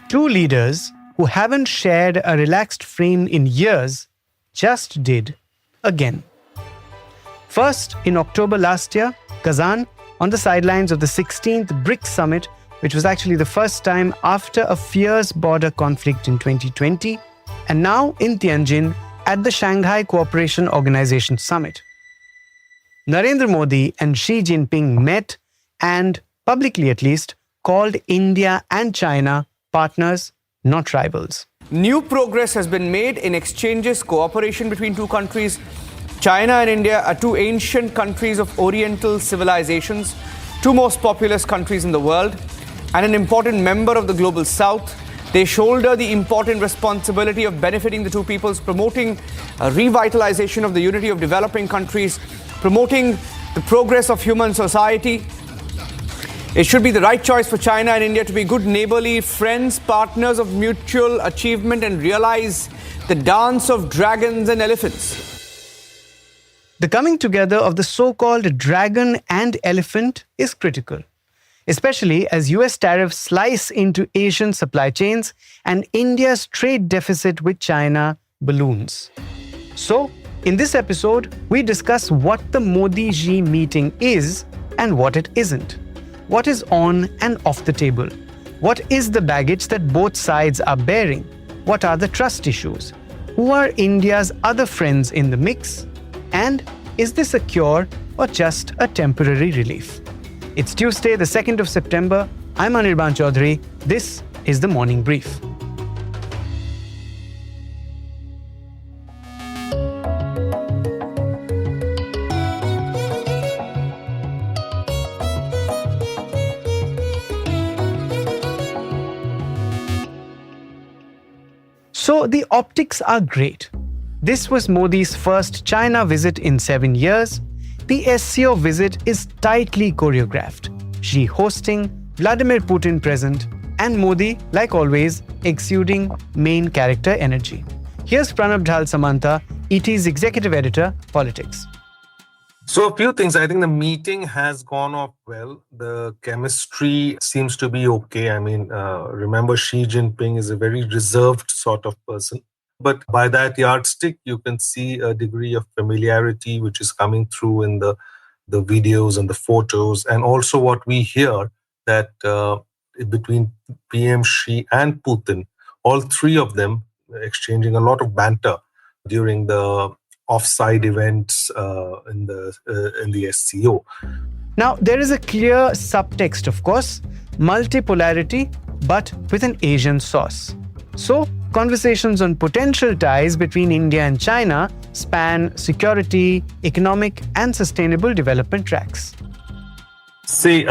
Two leaders who haven't shared a relaxed frame in years just did again. First, in October last year, Kazan, on the sidelines of the 16th BRICS Summit, which was actually the first time after a fierce border conflict in 2020, and now in Tianjin at the Shanghai Cooperation Organization Summit. Narendra Modi and Xi Jinping met and, publicly at least, called India and China partners, not rivals. New progress has been made in exchanges, cooperation between two countries. China and India are two ancient countries of Oriental civilizations, two most populous countries in the world, and an important member of the global South. They shoulder the important responsibility of benefiting the two peoples, promoting a revitalization of the unity of developing countries, promoting the progress of human society. It should be the right choice for China and India to be good neighborly friends, partners of mutual achievement, and realize the dance of dragons and elephants. The coming together of the so-called dragon and elephant is critical, especially as US tariffs slice into Asian supply chains and India's trade deficit with China balloons. So, in this episode, we discuss what the Modi-Xi meeting is and what it isn't. What is on and off the table? What is the baggage that both sides are bearing? What are the trust issues? Who are India's other friends in the mix? And is this a cure or just a temporary relief? It's Tuesday, the 2nd of September. I'm Anirban Chowdhury. This is the Morning Brief. So the optics are great. This was Modi's first China visit in 7 years. The SCO visit is tightly choreographed. Xi hosting, Vladimir Putin present, and Modi, like always, exuding main character energy. Here's Pranab Dhal Samanta, ET's executive editor, Politics. So a few things. I think the meeting has gone off well. The chemistry seems to be okay. I mean, remember Xi Jinping is a very reserved sort of person. But by that yardstick, you can see a degree of familiarity which is coming through in the videos and the photos. And also what we hear that between PM Xi and Putin, all three of them exchanging a lot of banter during the offside events in the SCO. Now, there is a clear subtext, of course, multipolarity, but with an Asian sauce. So, conversations on potential ties between India and China span security, economic, and sustainable development tracks. See,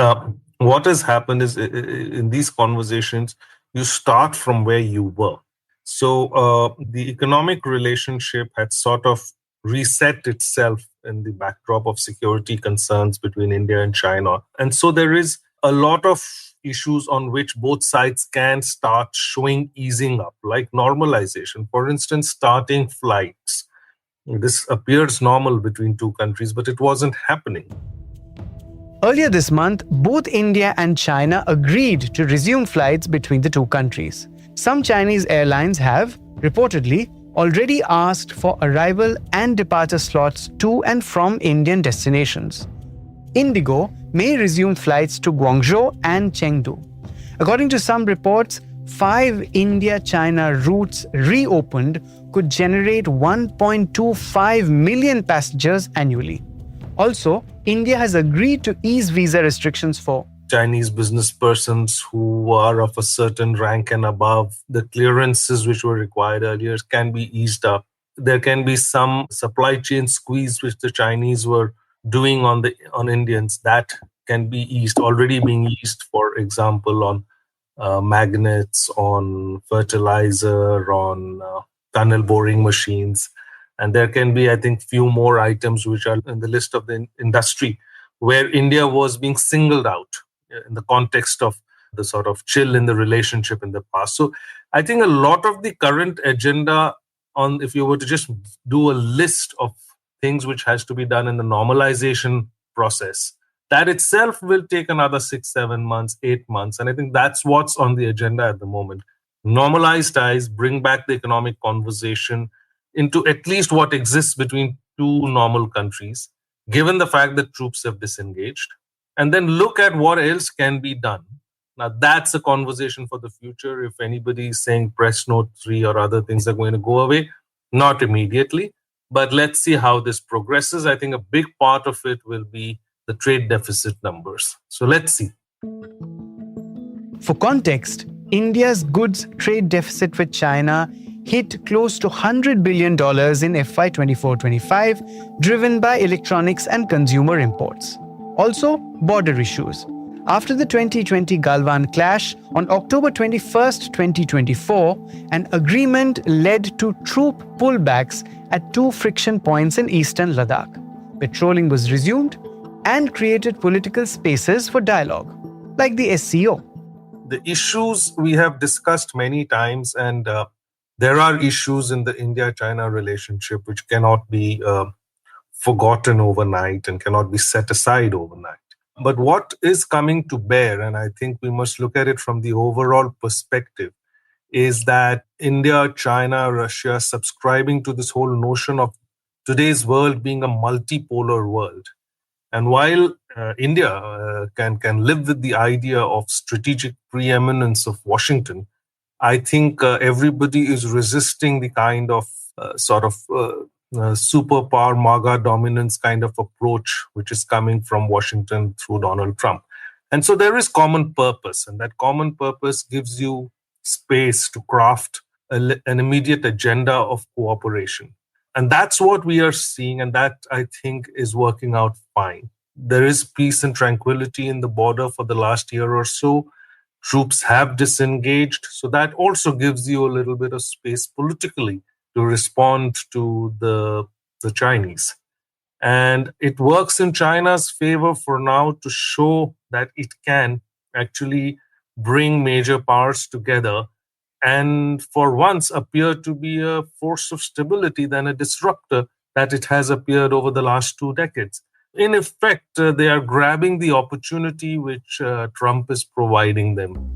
what has happened is in these conversations, you start from where you were. So the economic relationship had sort of reset itself in the backdrop of security concerns between India and China. And so there is a lot of issues on which both sides can start showing easing up, like normalization. For instance, starting flights. This appears normal between two countries, but it wasn't happening. Earlier this month, both India and China agreed to resume flights between the two countries. Some Chinese airlines have, reportedly, already asked for arrival and departure slots to and from Indian destinations. Indigo may resume flights to Guangzhou and Chengdu. According to some reports, 5 India-China routes reopened could generate 1.25 million passengers annually. Also, India has agreed to ease visa restrictions for Chinese business persons who are of a certain rank and above. The clearances which were required earlier can be eased up. There can be some supply chain squeeze which the Chinese were doing on Indians that can be eased, already being eased, for example, on magnets, on fertilizer, on tunnel boring machines. And there can be, I think, few more items which are in the list of the industry where India was being singled out in the context of the sort of chill in the relationship in the past. So I think a lot of the current agenda on, if you were to just do a list of things which has to be done in the normalization process, that itself will take another 6, 7 months, 8 months. And I think that's what's on the agenda at the moment. normalize ties, bring back the economic conversation into at least what exists between two normal countries, given the fact that troops have disengaged, and then look at what else can be done. Now, that's a conversation for the future. If anybody is saying Press Note 3 or other things are going to go away, not immediately. But let's see how this progresses. I think a big part of it will be the trade deficit numbers. So let's see. For context, India's goods trade deficit with China hit close to $100 billion in FY 24-25, driven by electronics and consumer imports. Also, border issues. After the 2020 Galwan clash on October 21, 2024, an agreement led to troop pullbacks at two friction points in eastern Ladakh. Patrolling was resumed and created political spaces for dialogue, like the SCO. The issues we have discussed many times, and there are issues in the India-China relationship which cannot be forgotten overnight and cannot be set aside overnight. But what is coming to bear, and I think we must look at it from the overall perspective, is that India, China, Russia subscribing to this whole notion of today's world being a multipolar world. And while India can live with the idea of strategic preeminence of Washington, I think everybody is resisting the kind of superpower MAGA dominance kind of approach which is coming from Washington through Donald Trump. And so there is common purpose, and that common purpose gives you space to craft an immediate agenda of cooperation. And that's what we are seeing, and that, I think, is working out fine. There is peace and tranquility in the border for the last year or so. Troops have disengaged, so that also gives you a little bit of space politically to respond to the Chinese. And it works in China's favor for now to show that it can actually bring major powers together and for once appear to be a force of stability than a disruptor that it has appeared over the last 2 decades. In effect, they are grabbing the opportunity which Trump is providing them.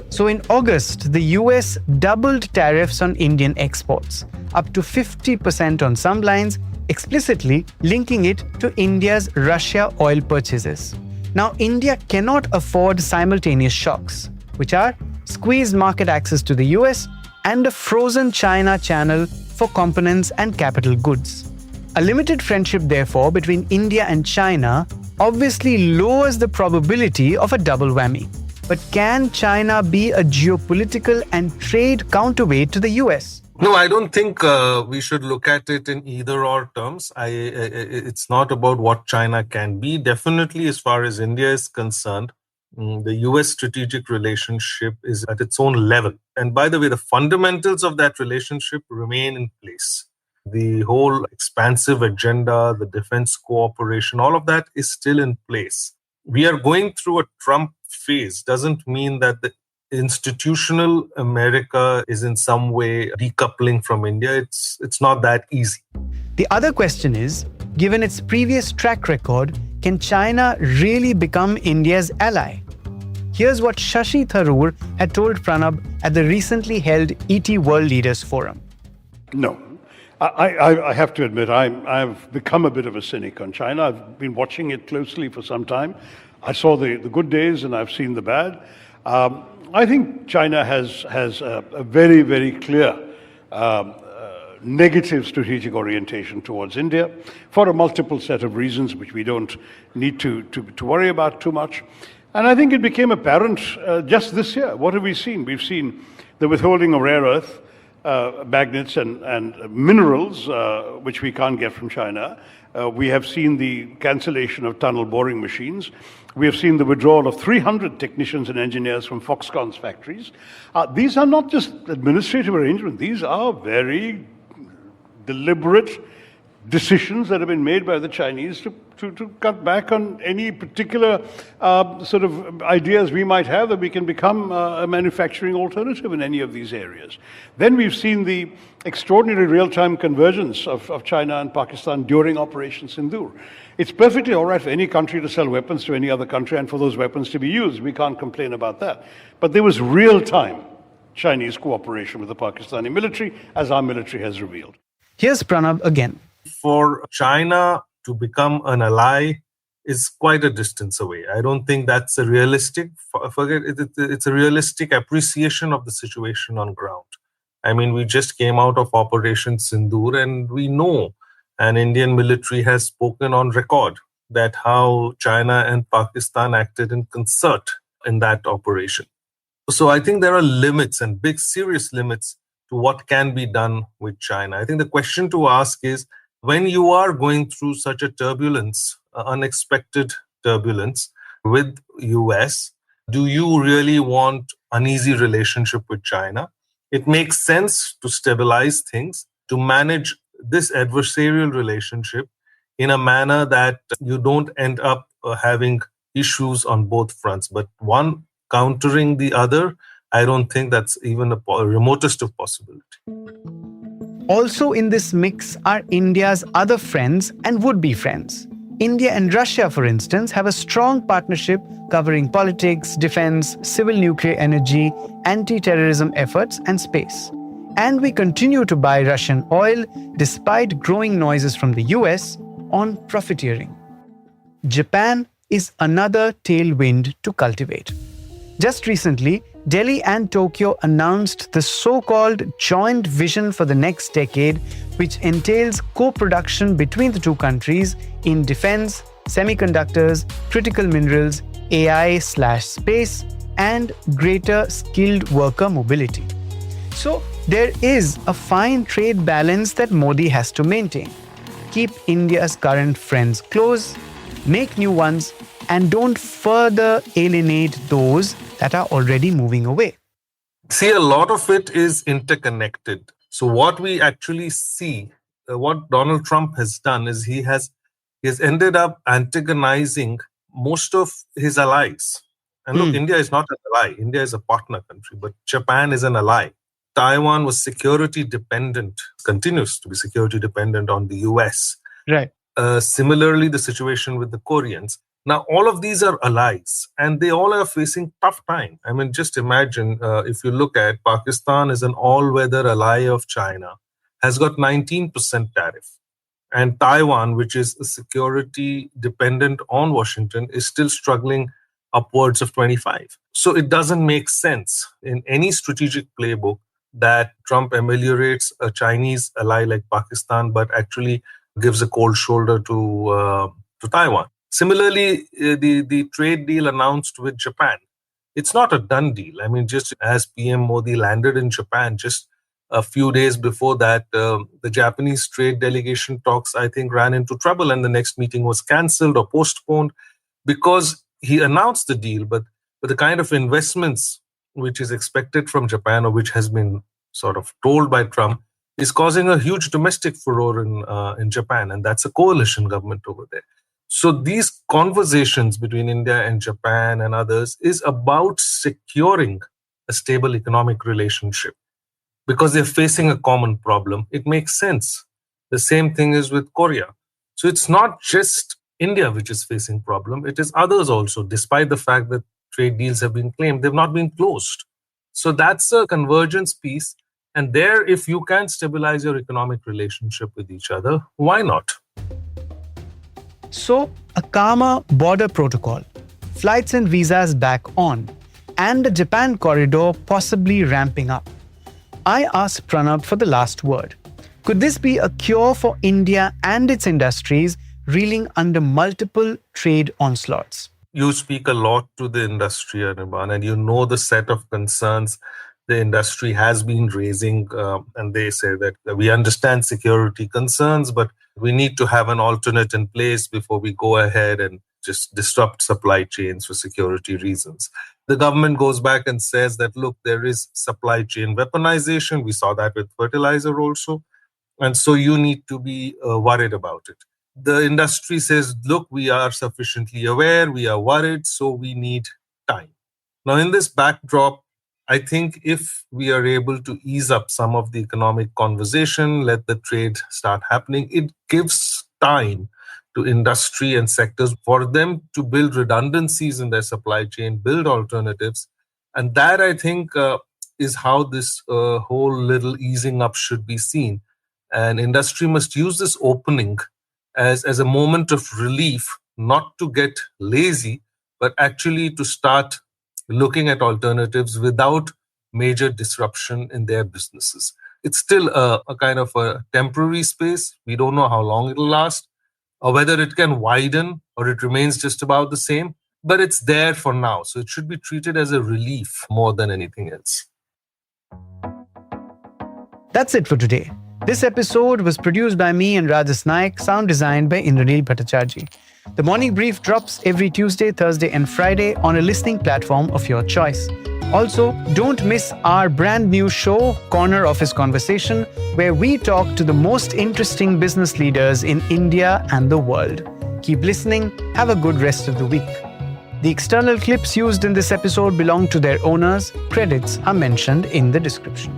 So in August, the US doubled tariffs on Indian exports, up to 50% on some lines, explicitly linking it to India's Russia oil purchases. Now, India cannot afford simultaneous shocks, which are squeezed market access to the US and a frozen China channel for components and capital goods. A limited friendship, therefore, between India and China obviously lowers the probability of a double whammy. But can China be a geopolitical and trade counterweight to the US? No, I don't think we should look at it in either or terms. It's not about what China can be. Definitely, as far as India is concerned, the US strategic relationship is at its own level. And by the way, the fundamentals of that relationship remain in place. The whole expansive agenda, the defense cooperation, all of that is still in place. We are going through a Trump phase. Doesn't mean that the institutional America is in some way decoupling from India. It's not that easy. The other question is, given its previous track record, can China really become India's ally? Here's what Shashi Tharoor had told Pranab at the recently held ET World Leaders Forum. No. I have to admit, I've become a bit of a cynic on China. I've been watching it closely for some time. I saw the good days and I've seen the bad. I think China has a very, very clear negative strategic orientation towards India for a multiple set of reasons which we don't need to worry about too much. And I think it became apparent just this year. What have we seen? We've seen the withholding of rare earth magnets and minerals, which we can't get from China. We have seen the cancellation of tunnel boring machines. We have seen the withdrawal of 300 technicians and engineers from Foxconn's factories. These are not just administrative arrangements. These are very deliberate decisions that have been made by the Chinese to cut back on any particular sort of ideas we might have that we can become a manufacturing alternative in any of these areas. Then we've seen the extraordinary real-time convergence of China and Pakistan during Operation Sindoor. It's perfectly all right for any country to sell weapons to any other country and for those weapons to be used. We can't complain about that. But there was real-time Chinese cooperation with the Pakistani military, as our military has revealed. Here's Pranab again. For China to become an ally is quite a distance away. I don't think that's a realistic, it's a realistic appreciation of the situation on ground. I mean, we just came out of Operation Sindoor, and we know an Indian military has spoken on record that how China and Pakistan acted in concert in that operation. So I think there are limits and big serious limits to what can be done with China. I think the question to ask is, when you are going through such a turbulence, unexpected turbulence with US, do you really want uneasy relationship with China? It makes sense to stabilize things, to manage this adversarial relationship in a manner that you don't end up having issues on both fronts. But one countering the other, I don't think that's even a remotest of possibility. Also in this mix are India's other friends and would-be friends. India and Russia, for instance, have a strong partnership covering politics, defense, civil nuclear energy, anti-terrorism efforts, and space. And we continue to buy Russian oil despite growing noises from the US on profiteering. Japan is another tailwind to cultivate. Just recently, Delhi and Tokyo announced the so-called joint vision for the next decade, which entails co-production between the two countries in defense, semiconductors, critical minerals, AI/space, and greater skilled worker mobility. So there is a fine trade balance that Modi has to maintain. Keep India's current friends close, make new ones, and don't further alienate those that are already moving away. See, a lot of it is interconnected. So what we actually see, what Donald Trump has done is he has ended up antagonizing most of his allies. And look, India is not an ally. India is a partner country, but Japan is an ally. Taiwan was security dependent, continues to be security dependent on the US. Right. Similarly, the situation with the Koreans. Now, all of these are allies, and they all are facing tough time. I mean, just imagine if you look at Pakistan is an all-weather ally of China, has got 19% tariff. And Taiwan, which is a security dependent on Washington, is still struggling upwards of 25. So it doesn't make sense in any strategic playbook that Trump ameliorates a Chinese ally like Pakistan, but actually gives a cold shoulder to Taiwan. Similarly, the trade deal announced with Japan, it's not a done deal. I mean, just as PM Modi landed in Japan, just a few days before that, the Japanese trade delegation talks, I think, ran into trouble, and the next meeting was cancelled or postponed because he announced the deal, but the kind of investments which is expected from Japan, or which has been sort of told by Trump, is causing a huge domestic furor in Japan, and that's a coalition government over there. So these conversations between India and Japan and others is about securing a stable economic relationship because they're facing a common problem. It makes sense. The same thing is with Korea. So it's not just India which is facing problem. It is others also, despite the fact that trade deals have been claimed, they've not been closed. So that's a convergence piece. And there, if you can stabilize your economic relationship with each other, why not? So, a calmer border protocol, flights and visas back on, and the Japan corridor possibly ramping up. I asked Pranab for the last word. Could this be a cure for India and its industries reeling under multiple trade onslaughts? You speak a lot to the industry, Anirban, and you know the set of concerns the industry has been raising, and they say that we understand security concerns, but we need to have an alternate in place before we go ahead and just disrupt supply chains for security reasons. The government goes back and says that, look, there is supply chain weaponization. We saw that with fertilizer also. And so you need to be worried about it. The industry says, look, we are sufficiently aware, we are worried, so we need time. Now, in this backdrop, I think if we are able to ease up some of the economic conversation, let the trade start happening, it gives time to industry and sectors for them to build redundancies in their supply chain, build alternatives. And that, I think, is how this whole little easing up should be seen. And industry must use this opening as a moment of relief, not to get lazy, but actually to start looking at alternatives without major disruption in their businesses. It's still a kind of a temporary space. We don't know how long it'll last, or whether it can widen or it remains just about the same, but it's there for now. So it should be treated as a relief more than anything else. That's it for today. This episode was produced by me and Rajas Naik, sound designed by Indranil Bhattacharjee. The Morning Brief drops every Tuesday, Thursday, and Friday on a listening platform of your choice. Also, don't miss our brand new show, Corner Office Conversation, where we talk to the most interesting business leaders in India and the world. Keep listening. Have a good rest of the week. The external clips used in this episode belong to their owners. Credits are mentioned in the description.